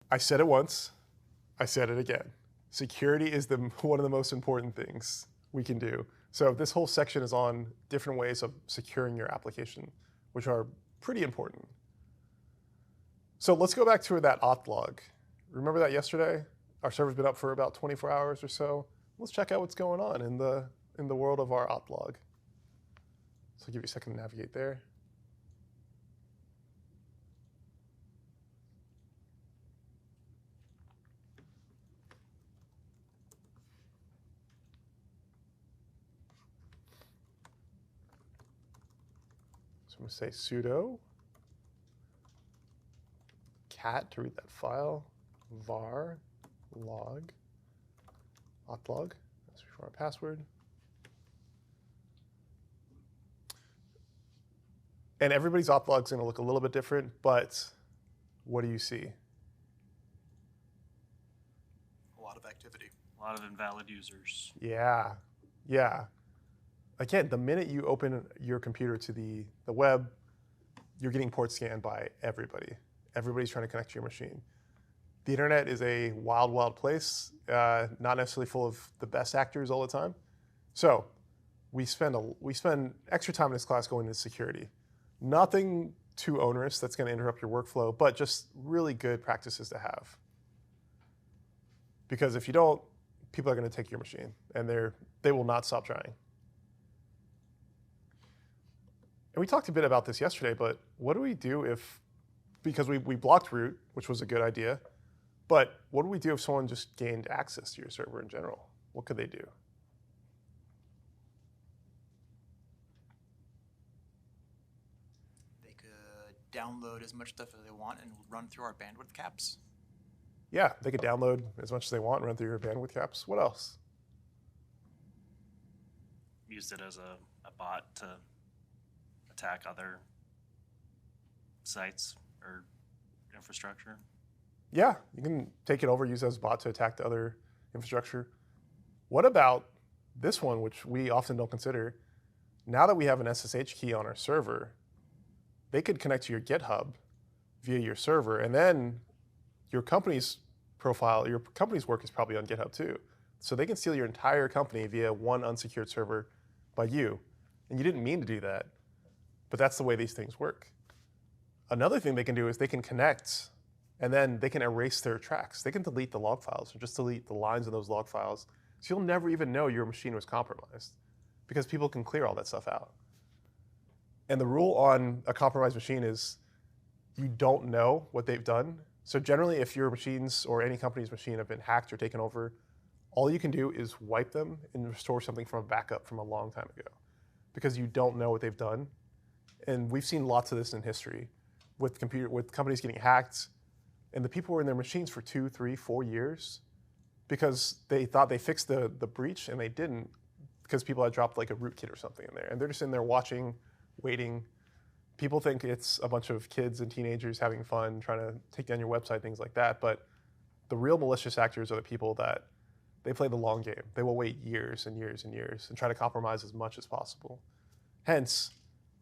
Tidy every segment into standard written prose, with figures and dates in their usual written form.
I said it once, I said it again. Security is one of the most important things we can do. So this whole section is on different ways of securing your application, which are pretty important. So let's go back to that auth log. Remember that yesterday? Our server's been up for about 24 hours or so. Let's check out what's going on in the world of our auth log. So I'll give you a second to navigate there. So I'm going to say sudo cat to read that file, var log, auth log, that's before our password. And everybody's auth log is going to look a little bit different, but what do you see? A lot of activity. A lot of invalid users. Yeah, yeah. Again, the minute you open your computer to the web, you're getting port scanned by everybody. Everybody's trying to connect to your machine. The internet is a wild, wild place, not necessarily full of the best actors all the time. So we spend extra time in this class going into security. Nothing too onerous that's going to interrupt your workflow, but just really good practices to have. Because if you don't, people are going to take your machine, and they will not stop trying. And we talked a bit about this yesterday, but what do we do if, because we blocked root, which was a good idea, but what do we do if someone just gained access to your server in general? What could they do? They could download as much stuff as they want and run through our bandwidth caps. Yeah, they could download as much as they want and run through your bandwidth caps. What else? Used it as a bot to attack other sites or infrastructure. Yeah, you can take it over, use it as a bot to attack the other infrastructure. What about this one, which we often don't consider? Now that we have an SSH key on our server, they could connect to your GitHub via your server, and then your company's profile, your company's work is probably on GitHub too. So they can steal your entire company via one unsecured server by you. And you didn't mean to do that, but that's the way these things work. Another thing they can do is they can connect, and then they can erase their tracks. They can delete the log files, or just delete the lines in those log files. So you'll never even know your machine was compromised, because people can clear all that stuff out. And the rule on a compromised machine is you don't know what they've done. So generally, if your machines or any company's machine have been hacked or taken over, all you can do is wipe them and restore something from a backup from a long time ago, because you don't know what they've done. And we've seen lots of this in history with companies getting hacked, and the people were in their machines for 2, 3, 4 years because they thought they fixed the breach, and they didn't, because people had dropped like a rootkit or something in there. And they're just in there watching, waiting. People think it's a bunch of kids and teenagers having fun, trying to take down your website, things like that. But the real malicious actors are the people that they play the long game. They will wait years and years and years and try to compromise as much as possible. Hence,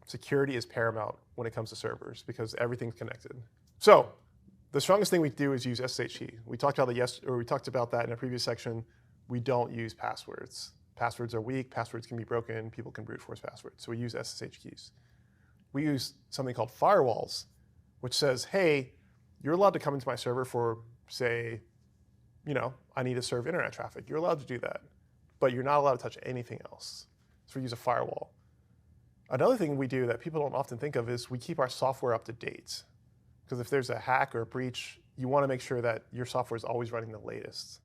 security is paramount when it comes to servers, because everything's connected. So the strongest thing we do is use SSH key. We talked about that in a previous section. We don't use passwords. Passwords are weak. Passwords can be broken. People can brute force passwords. So we use SSH keys. We use something called firewalls, which says, hey, you're allowed to come into my server for, say, I need to serve internet traffic. You're allowed to do that, but you're not allowed to touch anything else. So we use a firewall. Another thing we do that people don't often think of is we keep our software up to date. Because if there's a hack or a breach, you want to make sure that your software is always running the latest.